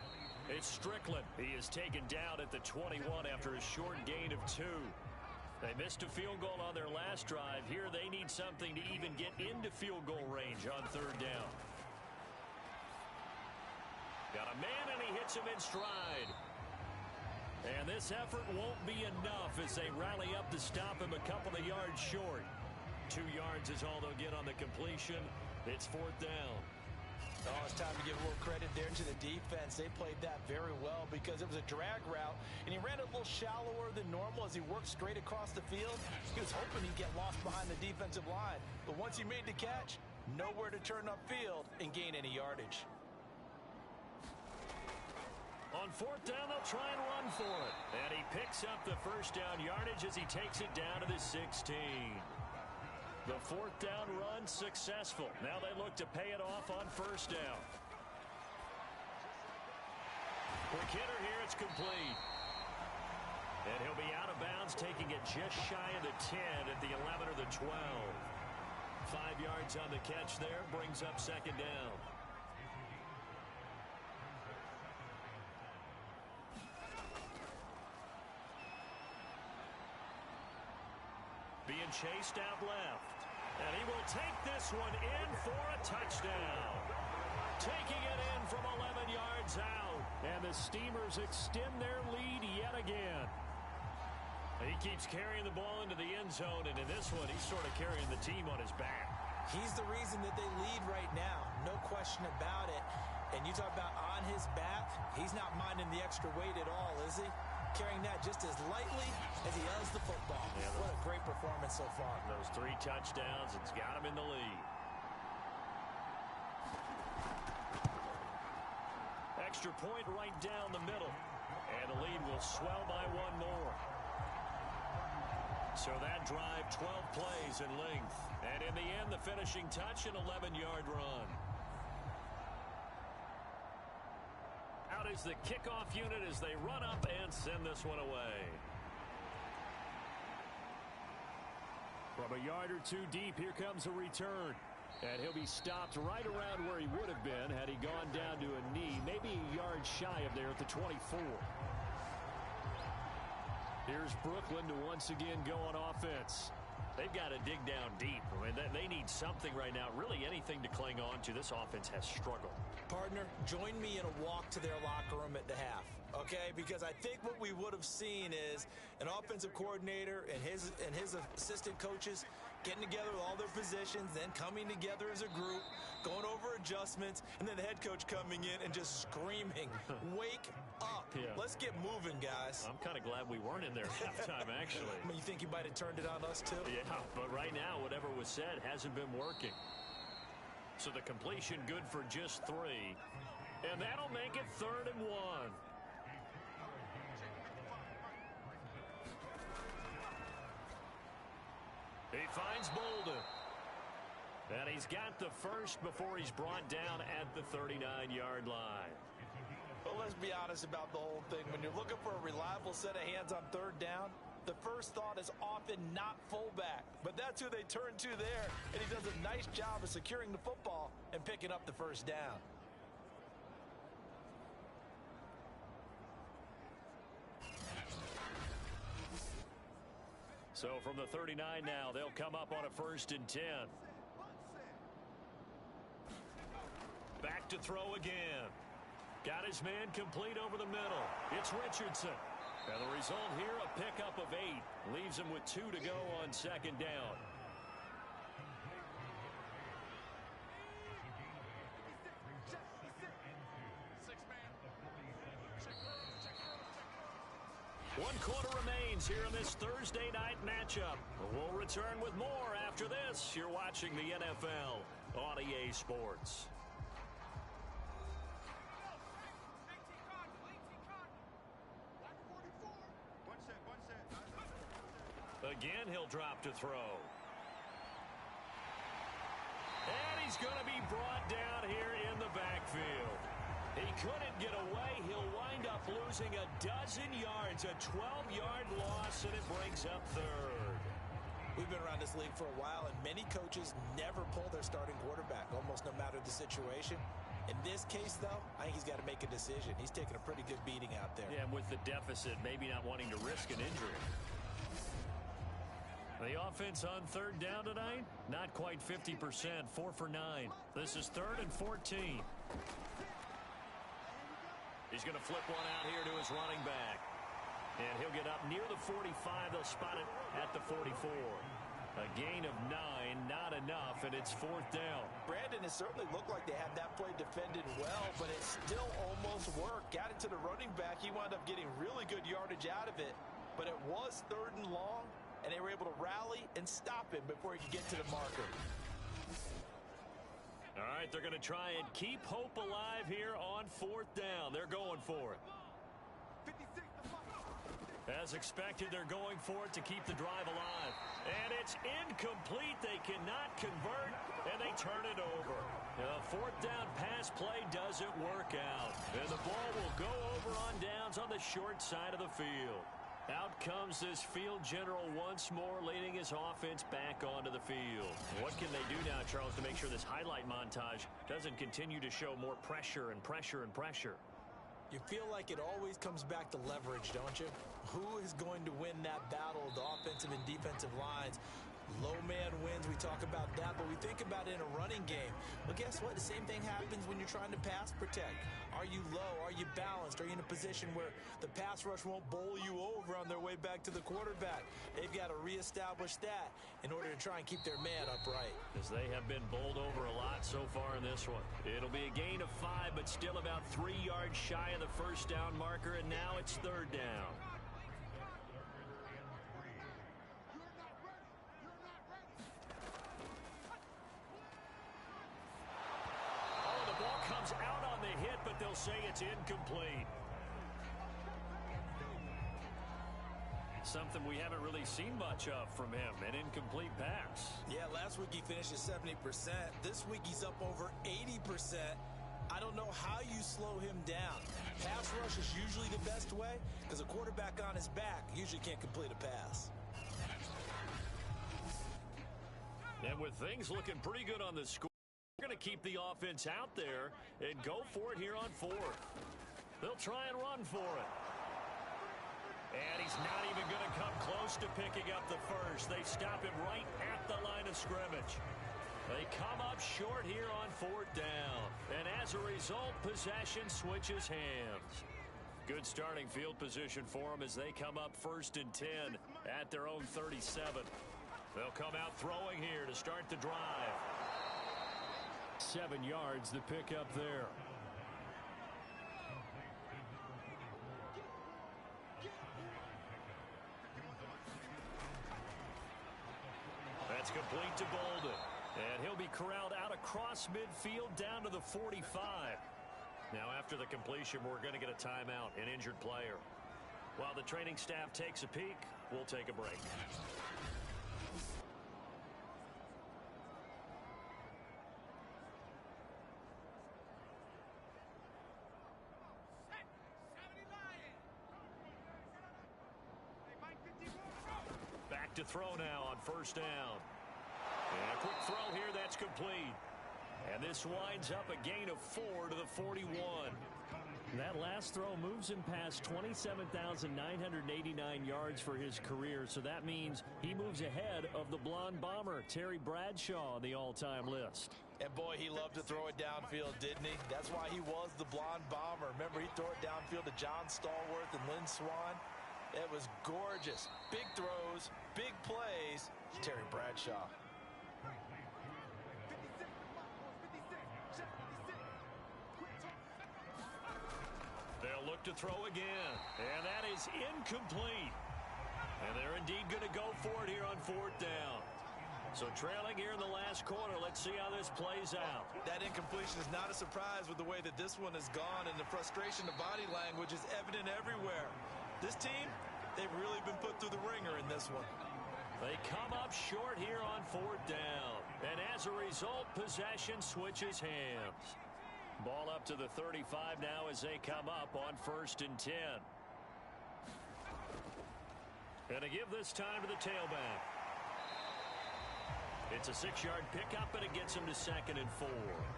it's Strickland. He is taken down at the 21 after a short gain of 2. They missed a field goal on their last drive. Here they need something to even get into field goal range on third down. Got a man, and he hits him in stride. And this effort won't be enough as they rally up to stop him a couple of yards short. 2 yards is all they'll get on the completion. It's 4th down. Oh, it's time to give a little credit there to the defense. They played that very well because it was a drag route, and he ran it a little shallower than normal as he worked straight across the field. He was hoping he'd get lost behind the defensive line. But once he made the catch, nowhere to turn upfield and gain any yardage. On 4th down, they'll try and run for it. And he picks up the first down yardage as he takes it down to the 16. The fourth down run successful. Now they look to pay it off on first down. Quick hitter here. It's complete. And he'll be out of bounds, taking it just shy of the 10 at the 11 or the 12. 5 yards on the catch there. Brings up second down. Being chased out left. And he will take this one in for a touchdown. Taking it in from 11 yards out. And the Steamers extend their lead yet again. He keeps carrying the ball into the end zone, and in this one, he's sort of carrying the team on his back. He's the reason that they lead right now. No question about it. And you talk about on his back, he's not minding the extra weight at all, is he? Carrying that just as lightly as he does the football. Yeah, what a great performance so far. Those 3 touchdowns, it's got him in the lead. Extra point right down the middle. And the lead will swell by 1 more. So that drive, 12 plays in length. And in the end, the finishing touch, an 11-yard run. Out is the kickoff unit as they run up and send this one away. From a yard or 2 deep, here comes a return. And he'll be stopped right around where he would have been had he gone down to a knee, maybe a yard shy of there at the 24. Here's Brooklyn to once again go on offense. They've got to dig down deep. I mean, they need something right now, really anything to cling on to. This offense has struggled. Partner, join me in a walk to their locker room at the half, okay? Because I think what we would have seen is an offensive coordinator and his assistant coaches getting together with all their positions, then coming together as a group, going over adjustments, and then the head coach coming in and just screaming, wake up. Yeah. Let's get moving, guys. I'm kind of glad we weren't in there halftime, actually. I mean, you think he might have turned it on us, too? Yeah, but right now, whatever was said hasn't been working. So the completion good for just 3. And that'll make it 3rd and 1. He finds Bolden. And he's got the first before he's brought down at the 39-yard line. Well, let's be honest about the whole thing. When you're looking for a reliable set of hands on 3rd down, the first thought is often not fullback. But that's who they turn to there, and he does a nice job of securing the football and picking up the first down. So from the 39 now, they'll come up on a 1st and 10. Back to throw again. Got his man complete over the middle. It's Richardson. And the result here, a pickup of 8. Leaves him with 2 to go on 2nd down. One quarter remains here in this Thursday night matchup. We'll return with more after this. You're watching the NFL on EA Sports. Again, he'll drop to throw. And he's going to be brought down here in the backfield. He couldn't get away. He'll wind up losing a dozen yards, a 12-yard loss, and it brings up 3rd. We've been around this league for a while, and many coaches never pull their starting quarterback, almost no matter the situation. In this case, though, I think he's got to make a decision. He's taking a pretty good beating out there. Yeah, and with the deficit, maybe not wanting to risk an injury. The offense on 3rd down tonight, not quite 50%, 4 for 9. This is 3rd and 14. He's going to flip one out here to his running back. And he'll get up near the 45. They'll spot it at the 44. A gain of 9, not enough, and it's 4th down. Brandon, it certainly looked like they had that play defended well, but it still almost worked. Got it to the running back. He wound up getting really good yardage out of it, but it was 3rd and long, and they were able to rally and stop him before he could get to the marker. All right, they're going to try and keep hope alive here on 4th down. They're going for it. As expected, they're going for it to keep the drive alive. And it's incomplete. They cannot convert, and they turn it over. A fourth down pass play doesn't work out. And the ball will go over on downs on the short side of the field. Out comes this field general once more, leading his offense back onto the field. What can they do now, Charles, to make sure this highlight montage doesn't continue to show more pressure and pressure and pressure? You feel like it always comes back to leverage, don't you? Who is going to win that battle of the offensive and defensive lines? Low man wins, we talk about that, but we think about it in a running game. Well, guess what? The same thing happens when you're trying to pass protect. Are you low? Are you balanced? Are you in a position where the pass rush won't bowl you over on their way back to the quarterback? They've got to reestablish that in order to try and keep their man upright. As they have been bowled over a lot so far in this one. It'll be a gain of 5, but still about 3 yards shy of the first down marker, and now it's third down. Out on the hit, but they'll say it's incomplete. Something we haven't really seen much of from him, an incomplete pass. Yeah, last week he finished at 70%. This week he's up over 80%. I don't know how you slow him down. Pass rush is usually the best way because a quarterback on his back usually can't complete a pass. And with things looking pretty good on the score, we're going to keep the offense out there and go for it here on fourth. They'll try and run for it. And he's not even going to come close to picking up the first. They stop him right at the line of scrimmage. They come up short here on fourth down. And as a result, possession switches hands. Good starting field position for them as they come up 1st and 10 at their own 37. They'll come out throwing here to start the drive. 7 yards the pickup there. That's complete to Bolden. And he'll be corralled out across midfield down to the 45. Now after the completion, we're going to get a timeout, an injured player. While the training staff takes a peek, we'll take a break. To throw now on 1st down. And a quick throw here, that's complete. And this winds up a gain of 4 to the 41. That last throw moves him past 27,989 yards for his career, so that means he moves ahead of the blonde bomber, Terry Bradshaw, on the all-time list. And boy, he loved to throw it downfield, didn't he? That's why he was the blonde bomber. Remember, he threw it downfield to John Stallworth and Lynn Swann. It was gorgeous. Big throws, big plays. Terry Bradshaw. They'll look to throw again. And that is incomplete. And they're indeed going to go for it here on 4th down. So trailing here in the last quarter. Let's see how this plays out. That incompletion is not a surprise with the way that this one has gone, and the frustration of body language is evident everywhere. This team, they've really been put through the ringer in this one. They come up short here on 4th down. And as a result, possession switches hands. Ball up to the 35 now as they come up on 1st and 10. And to give this time to the tailback. It's a 6-yard pickup, and it gets him to 2nd and 4.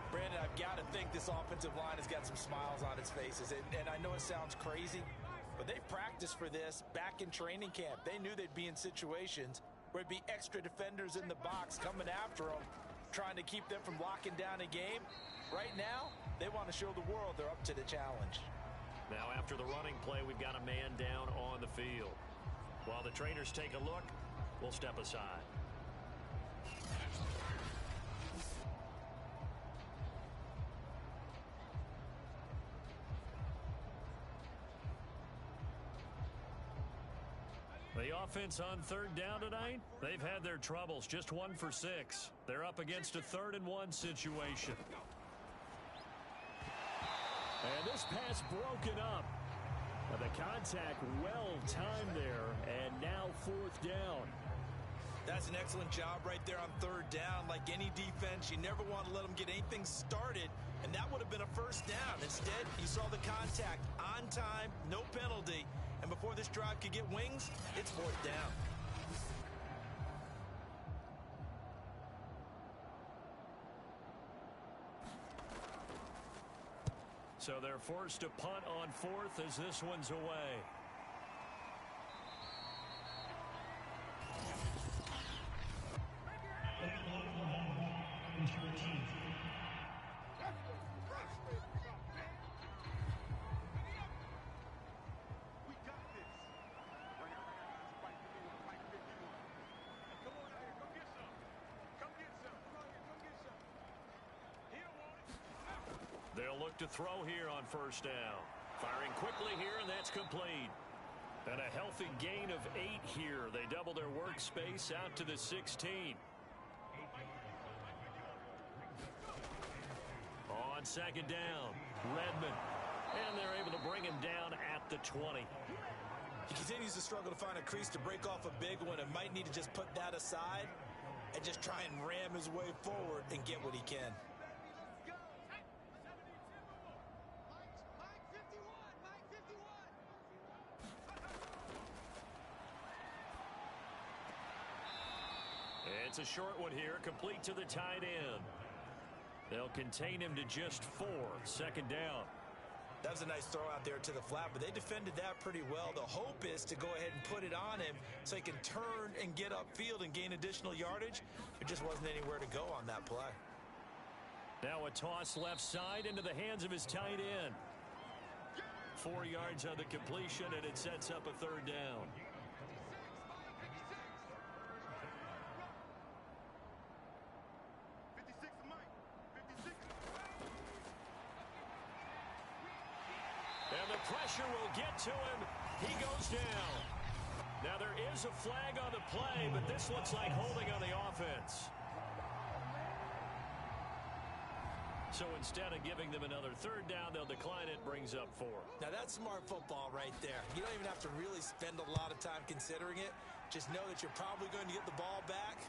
Brandon, I've got to think this offensive line has got some smiles on its faces. And I know it sounds crazy, but they've practiced for this back in training camp. They knew they'd be in situations where it'd be extra defenders in the box coming after them, trying to keep them from locking down a game. Right now, they want to show the world they're up to the challenge. Now after the running play, we've got a man down on the field. While the trainers take a look, we'll step aside. The offense on 3rd down tonight, they've had their troubles. Just 1 for 6. They're up against a 3rd and 1 situation. And this pass broken up. The contact well timed there, and now 4th down. That's an excellent job right there on 3rd down. Like any defense, you never want to let them get anything started, and that would have been a 1st down. Instead, you saw the contact on time, no penalty, and before this drive could get wings, it's 4th down. So they're forced to punt on 4th as this one's away. They'll look to throw here on 1st down. Firing quickly here, and that's complete. And a healthy gain of 8 here. They double their workspace out to the 16. On 2nd down, Redmond. And they're able to bring him down at the 20. He continues to struggle to find a crease to break off a big one and might need to just put that aside and just try and ram his way forward and get what he can. It's a short one here, complete to the tight end. They'll contain him to just 4, 2nd down. That was a nice throw out there to the flat, but they defended that pretty well. The hope is to go ahead and put it on him so he can turn and get upfield and gain additional yardage. There just wasn't anywhere to go on that play. Now a toss left side into the hands of his tight end. 4 yards on the completion, and it sets up a 3rd down. And the pressure will get to him. He goes down. Now there is a flag on the play, but this looks like holding on the offense. So instead of giving them another 3rd down, they'll decline it, brings up 4. Now that's smart football right there. You don't even have to really spend a lot of time considering it. Just know that you're probably going to get the ball back.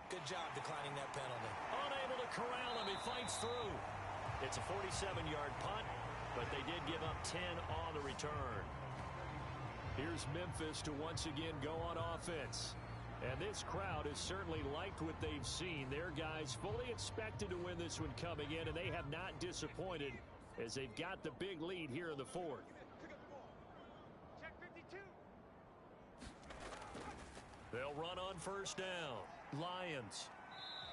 Good job declining that penalty. Unable to corral him, he fights through. It's a 47-yard punt, but they did give up 10 on the return. Here's Memphis to once again go on offense. And this crowd has certainly liked what they've seen. Their guys fully expected to win this one coming in, and they have not disappointed as they've got the big lead here in the 4th. They'll run on 1st down. Lions.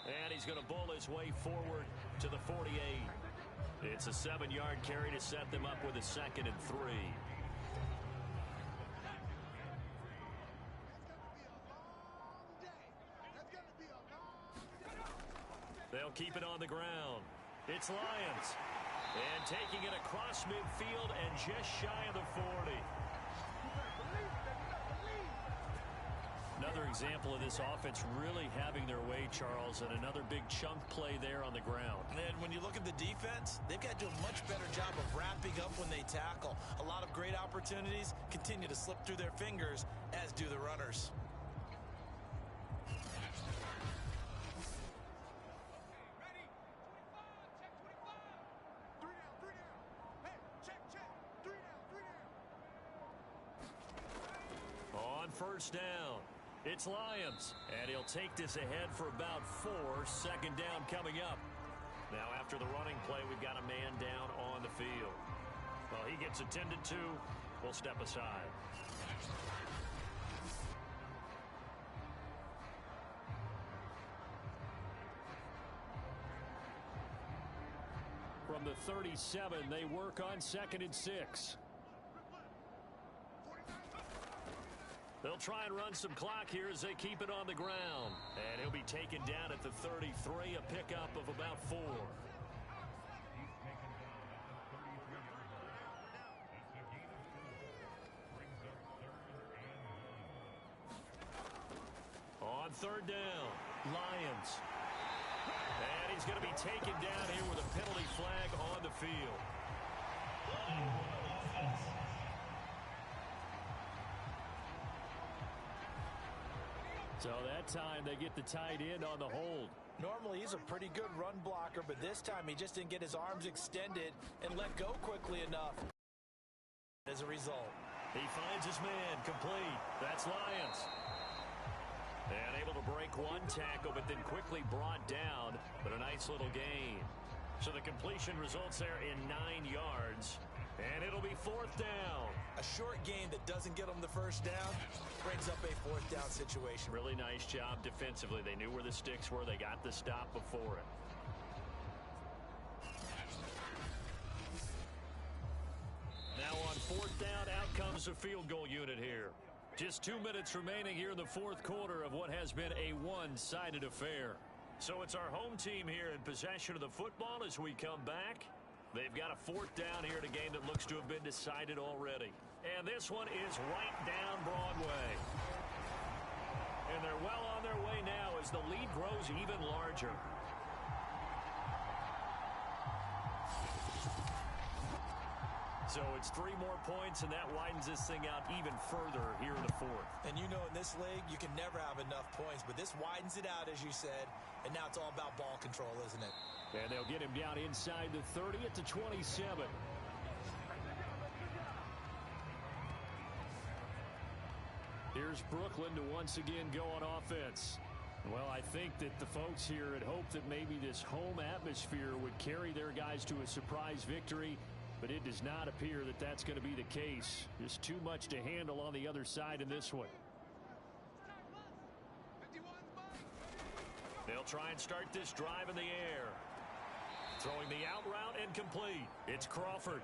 And he's going to bull his way forward to the 48. It's a 7-yard carry to set them up with a 2nd and 3. They'll keep it on the ground. It's Lions. And taking it across midfield and just shy of the 40. Another example of this offense really having their way, Charles, and another big chunk play there on the ground. And when you look at the defense, they've got to do a much better job of wrapping up when they tackle. A lot of great opportunities continue to slip through their fingers, as do the runners. On 1st down, it's Lions, and he'll take this ahead for about 4, 2nd down coming up. Now after the running play, we've got a man down on the field. Well, he gets attended to. We'll step aside. From the 37, they work on 2nd and 6. They'll try and run some clock here as they keep it on the ground. And he'll be taken down at the 33, a pickup of about 4. On 3rd down, Lions. And he's going to be taken down here with a penalty flag on the field. So that time they get the tight end on the hold. Normally he's a pretty good run blocker, but this time he just didn't get his arms extended and let go quickly enough. As a result, he finds his man complete. That's Lions. And able to break one tackle, but then quickly brought down. But a nice little gain. So the completion results there in 9 yards. And it'll be 4th down. A short game that doesn't get them the first down brings up a 4th down situation. Really nice job defensively. They knew where the sticks were. They got the stop before it. Now on 4th down, out comes the field goal unit here. Just 2 minutes remaining here in the 4th quarter of what has been a one-sided affair. So it's our home team here in possession of the football as we come back. They've got a 4th down here in a game that looks to have been decided already. And this one is right down Broadway. And they're well on their way now as the lead grows even larger. So it's 3 more points, and that widens this thing out even further here in the 4th. And you know in this league, you can never have enough points, but this widens it out, as you said, and now it's all about ball control, isn't it? And they'll get him down inside the 30 at the 27. Here's Brooklyn to once again go on offense. Well, I think that the folks here had hoped that maybe this home atmosphere would carry their guys to a surprise victory, but it does not appear that that's going to be the case. Just too much to handle on the other side in this one. They'll try and start this drive in the air. Throwing the out route and complete. It's Crawford.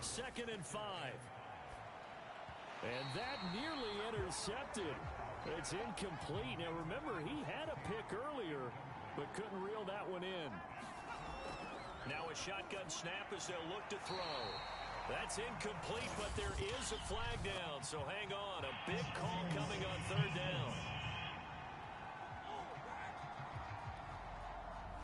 Second and 5. And that nearly intercepted. It's incomplete. Now remember, he had a pick earlier, but couldn't reel that one in. Now a shotgun snap as they'll look to throw. That's incomplete, but there is a flag down, so hang on. A big call coming on 3rd down.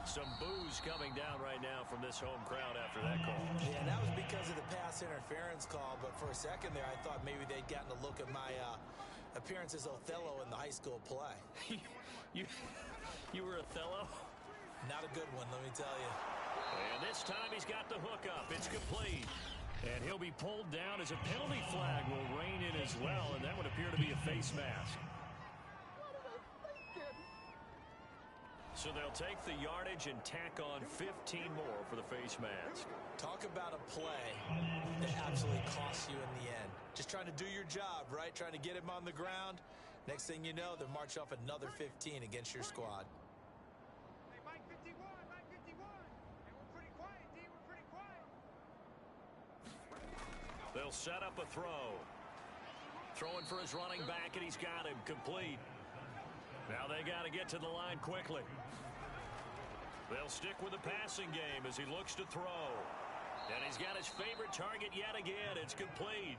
Some boos coming down right now from this home crowd after that call. Yeah, that was because of the pass interference call, but for a second there, I thought maybe they'd gotten a look at my appearance as Othello in the high school play. You were Othello? Not a good one, let me tell you. And this time he's got the hook up. It's complete. And he'll be pulled down as a penalty flag will rein in as well, and that would appear to be a face mask. So they'll take the yardage and tack on 15 more for the face mask. Talk about a play that absolutely costs you in the end. Just trying to do your job, right? Trying to get him on the ground. Next thing you know, they'll march off another 15 against your squad. Hey, Mike 51, Mike 51. Hey, we're pretty quiet, D. We're pretty quiet. They'll set up a throw. Throwing for his running back, and he's got him complete. Now they got to get to the line quickly. They'll stick with the passing game as he looks to throw. And he's got his favorite target yet again. It's complete.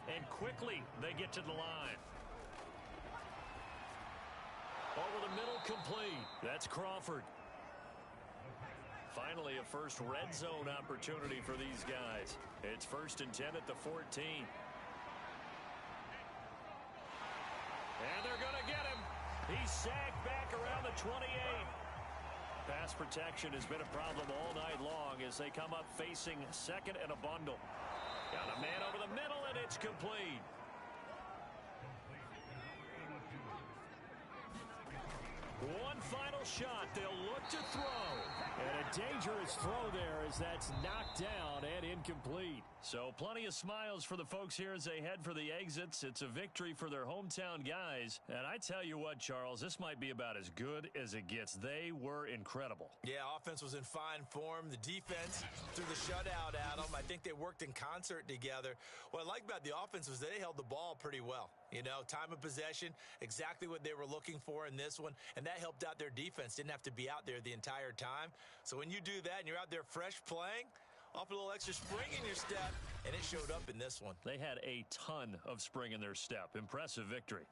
And quickly they get to the line. Over the middle, complete. That's Crawford. Finally, a first red zone opportunity for these guys. It's 1st and 10 at the 14. And they're going to get him. He's sacked back around the 28. Pass protection has been a problem all night long as they come up facing 2nd and a bundle. Got a man over the middle, and it's complete. One final shot. They'll look to throw. And a dangerous throw there as that's knocked down and incomplete. So plenty of smiles for the folks here as they head for the exits. It's a victory for their hometown guys. And I tell you what, Charles, this might be about as good as it gets. They were incredible. Yeah, offense was in fine form. The defense threw the shutout at them. I think they worked in concert together. What I like about the offense was they held the ball pretty well. You know, time of possession, exactly what they were looking for in this one, and that helped out their defense. Didn't have to be out there the entire time. So when you do that and you're out there fresh playing, off a little extra spring in your step, and it showed up in this one. They had a ton of spring in their step. Impressive victory.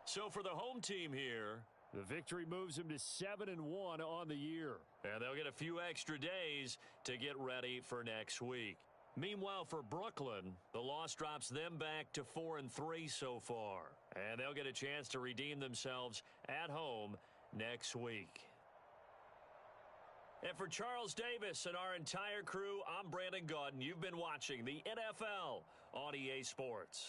So for the home team here, The victory moves them to 7-1 on the year. And they'll get a few extra days to get ready for next week. Meanwhile, for Brooklyn, the loss drops them back to 4-3 so far. And they'll get a chance to redeem themselves at home next week. And for Charles Davis and our entire crew, I'm Brandon Gaudin. You've been watching the NFL on EA Sports.